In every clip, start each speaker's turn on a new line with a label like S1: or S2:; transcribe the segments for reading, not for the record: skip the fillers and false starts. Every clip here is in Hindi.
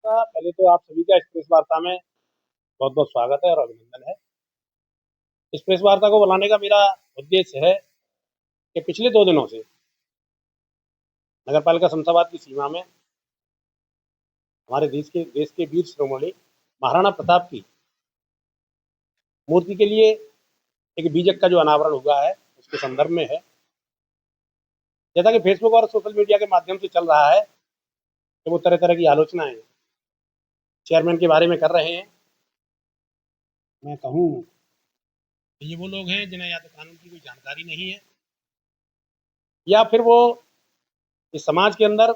S1: था। पहले तो आप सभी का इस प्रेस वार्ता में बहुत बहुत स्वागत है और अभिनंदन है। इस प्रेस वार्ता को बुलाने का मेरा उद्देश्य है कि पिछले 2 दिनों से नगर पालिका शमशाबाद की सीमा में हमारे देश के वीर शिरोमणि महाराणा प्रताप की मूर्ति के लिए एक बीजक का जो अनावरण हुआ है उसके संदर्भ में है। जैसा कि फेसबुक और सोशल मीडिया के माध्यम से चल रहा है कि वो तरह तरह की आलोचनाएं चेयरमैन के बारे में कर रहे हैं। मैं कहूँ कि ये वो लोग हैं जिन्हें या तो कानून की कोई जानकारी नहीं है या फिर वो इस समाज के अंदर,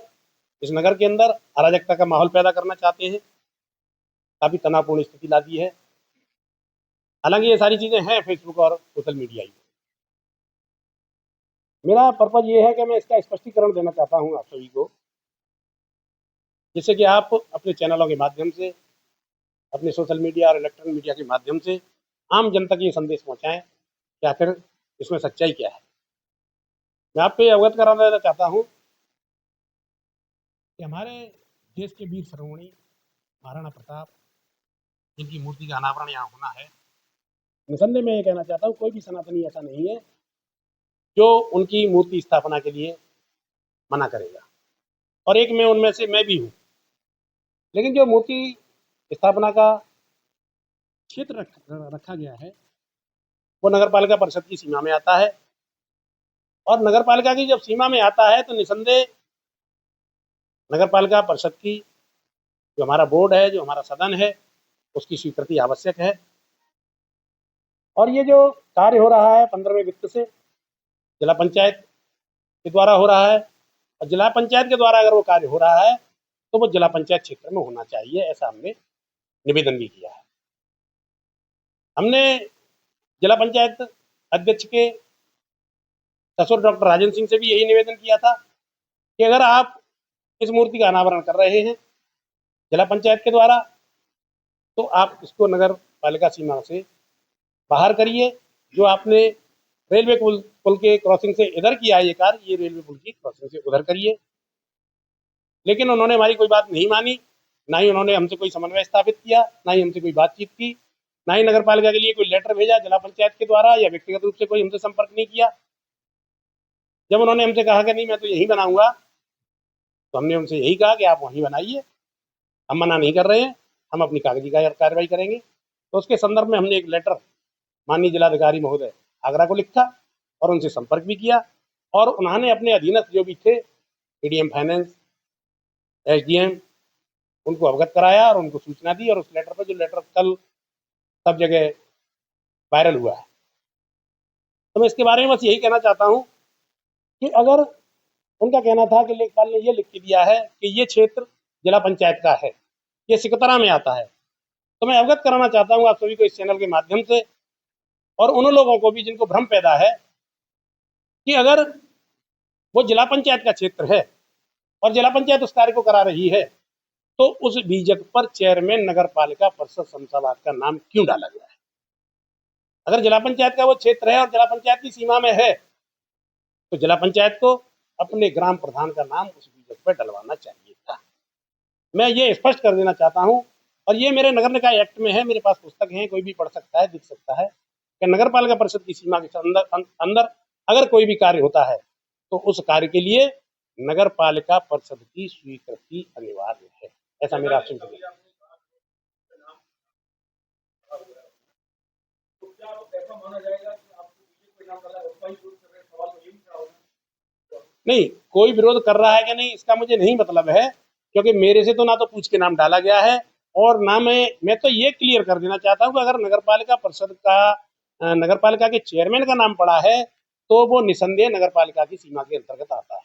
S1: इस नगर के अंदर अराजकता का माहौल पैदा करना चाहते हैं। काफी तनावपूर्ण स्थिति ला दी है। हालांकि ये सारी चीजें हैं फेसबुक और सोशल मीडिया ही। मेरा पर्पज ये है कि मैं इसका स्पष्टीकरण देना चाहता हूँ आप सभी को, जिससे कि आप अपने चैनलों के माध्यम से, अपने सोशल मीडिया और इलेक्ट्रॉनिक मीडिया के माध्यम से आम जनता को ये संदेश पहुंचाएं कि आखिर इसमें सच्चाई क्या है। मैं आपको ये अवगत करा देना चाहता हूँ कि हमारे देश के वीर शिरोमणि महाराणा प्रताप, जिनकी मूर्ति का अनावरण यहाँ होना है, निसंदेह मैं ये कहना चाहता हूँ कोई भी सनातनी ऐसा नहीं है जो उनकी मूर्ति स्थापना के लिए मना करेगा, और एक मैं उनमें से मैं भी हूँ। लेकिन जो मूर्ति स्थापना का क्षेत्र रखा गया है वो नगर पालिका परिषद की सीमा में आता है, और नगर पालिका की जब सीमा में आता है तो निसंदेह नगर पालिका परिषद की जो हमारा बोर्ड है, जो हमारा सदन है, उसकी स्वीकृति आवश्यक है। और ये जो कार्य हो रहा है 15वें वित्त से जिला पंचायत के द्वारा हो रहा है, और जिला पंचायत के द्वारा अगर वो कार्य हो रहा है तो वो जिला पंचायत क्षेत्र में होना चाहिए, ऐसा हमने निवेदन भी किया है। हमने जिला पंचायत अध्यक्ष के ससुर डॉक्टर राजेंद्र सिंह से भी यही निवेदन किया था कि अगर आप इस मूर्ति का अनावरण कर रहे हैं जिला पंचायत के द्वारा तो आप इसको नगर पालिका सीमा से बाहर करिए। जो आपने रेलवे पुल के क्रॉसिंग से इधर किया है ये कार्य, ये रेलवे पुल की क्रॉसिंग से उधर करिए। लेकिन उन्होंने हमारी कोई बात नहीं मानी, ना ही उन्होंने हमसे कोई समन्वय स्थापित किया, ना ही हमसे कोई बातचीत की, ना ही नगर पालिका के लिए कोई लेटर भेजा जिला पंचायत के द्वारा, या व्यक्तिगत रूप से कोई हमसे संपर्क नहीं किया। जब उन्होंने हमसे कहा कि नहीं मैं तो यही बनाऊंगा, तो हमने उनसे यही कहा कि आप वहीं बनाइए, हम मना नहीं कर रहे हैं, हम अपनी कागजी कार्रवाई करेंगे। तो उसके संदर्भ में हमने एक लेटर माननीय जिलाधिकारी महोदय आगरा को लिखा और उनसे संपर्क भी किया, और उन्होंने अपने अधीनस्थ जो भी थे पीडीएम फाइनेंस, एसडीएम, उनको अवगत कराया और उनको सूचना दी, और उस लेटर पर, जो लेटर कल सब जगह वायरल हुआ है, तो मैं इसके बारे में बस यही कहना चाहता हूँ कि अगर उनका कहना था कि लेखपाल ने ये लिख के दिया है कि ये क्षेत्र जिला पंचायत का है, ये सिकतरा में आता है, तो मैं अवगत कराना चाहता हूँ आप सभी को इस चैनल के माध्यम से, और उन लोगों को भी जिनको भ्रम पैदा है कि अगर वो जिला पंचायत का क्षेत्र है और जिला पंचायत उस कार्य को करा रही है तो उस बीजक पर चेयरमैन नगर पालिका परिषद शमशाबाद का नाम क्यों डाला गया है। अगर जिला पंचायत का वो क्षेत्र है और जिला पंचायत की सीमा में है तो जिला पंचायत को अपने ग्राम प्रधान का नाम उस बीजक पर डलवाना चाहिए था। मैं ये स्पष्ट कर देना चाहता हूँ, और ये मेरे नगर निकाय एक्ट में है, मेरे पास पुस्तक है, कोई भी पढ़ सकता है, दिख सकता है कि नगर पालिका परिषद की सीमा के अंदर अगर कोई भी कार्य होता है तो उस कार्य के लिए नगर पालिका परिषद की स्वीकृति अनिवार्य है। ऐसा मेरा आपसे नहीं, कोई विरोध कर रहा है कि नहीं इसका मुझे नहीं मतलब है, क्योंकि मेरे से तो ना तो पूछ के नाम डाला गया है, और ना मैं तो ये क्लियर कर देना चाहता हूँ कि अगर नगर पालिका परिषद का नगर पालिका के चेयरमैन का नाम पड़ा है तो वो निसंदेह नगर पालिका की सीमा के अंतर्गत आता है,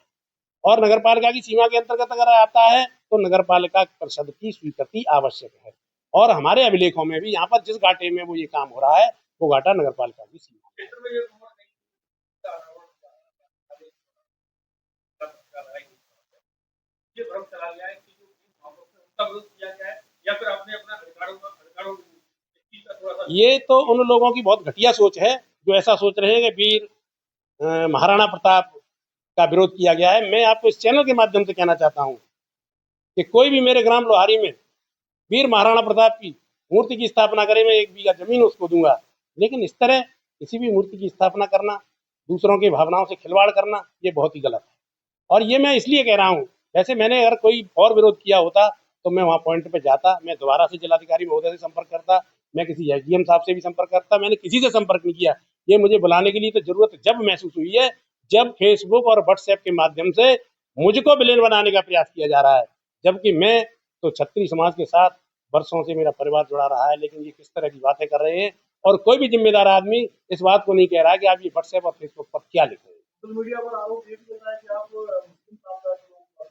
S1: और नगर पालिका की सीमा के अंतर्गत अगर आता है तो नगर पालिका परिषद की स्वीकृति आवश्यक है। और हमारे अभिलेखों में भी यहाँ पर जिस घाटे में वो ये काम हो रहा है वो घाटा नगर पालिका की सीमा है। ये तो उन लोगों की बहुत घटिया सोच है जो ऐसा सोच रहे हैं कि वीर महाराणा प्रताप का विरोध किया गया है। मैं आपको इस चैनल के माध्यम से कहना चाहता हूं कि कोई भी मेरे ग्राम लोहारी में वीर महाराणा प्रताप की मूर्ति की स्थापना करे, मैं 1 बीघा जमीन उसको दूंगा। लेकिन इस तरह किसी भी मूर्ति की स्थापना करना, दूसरों की भावनाओं से खिलवाड़ करना, ये बहुत ही गलत है। और ये मैं इसलिए कह रहा हूँ, वैसे मैंने अगर कोई और विरोध किया होता तो मैं वहाँ पॉइंट पे जाता, मैं दोबारा से जिलाधिकारी महोदय से संपर्क करता, मैं किसी एसडीएम साहब से भी संपर्क करता, मैंने किसी से संपर्क नहीं किया। ये मुझे बुलाने के लिए तो जरूरत जब महसूस हुई है, जब फेसबुक और व्हाट्सएप के माध्यम से मुझको विलेन बनाने का प्रयास किया जा रहा है, जबकि मैं तो छत्री समाज के साथ वर्षों से मेरा परिवार जुड़ा रहा है। लेकिन ये किस तरह की बातें कर रहे हैं, और कोई भी जिम्मेदार आदमी इस बात को नहीं कह रहा है कि आप ये व्हाट्सएप और फेसबुक पर क्या लिख रहे हैं। सोशल मीडिया पर आरोप ये भी होता है कि आप मुस्लिम समुदाय के लोगों को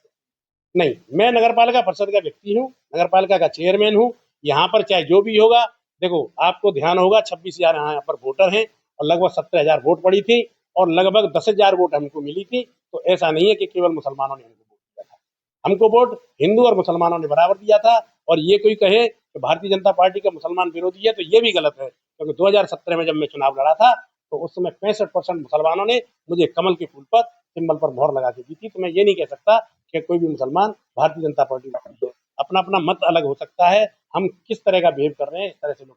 S1: नहीं, मैं नगर पालिका परिषद का व्यक्ति हूँ, नगर पालिका का चेयरमैन हूँ। यहाँ पर चाहे जो भी होगा, देखो आपको ध्यान होगा 26,000 यहाँ पर वोटर हैं और लगभग 17,000 वोट पड़ी थी और लगभग 10,000 वोट हमको मिली थी। तो ऐसा नहीं है कि केवल मुसलमानों ने हमको वोट दिया था, हमको वोट हिंदू और मुसलमानों ने बराबर दिया था। और ये कोई कहे कि भारतीय जनता पार्टी का मुसलमान विरोधी है, तो ये भी गलत है, क्योंकि 2017 में जब मैं चुनाव लड़ा था तो उस समय 65% मुसलमानों ने मुझे कमल के फूल पर, सिंबल पर मोहर लगा के दी थी। तो मैं ये नहीं कह सकता कि कोई भी मुसलमान भारतीय जनता पार्टी का है। अपना अपना मत अलग हो सकता है, हम किस तरह का बिहेव कर रहे हैं इस तरह से लोग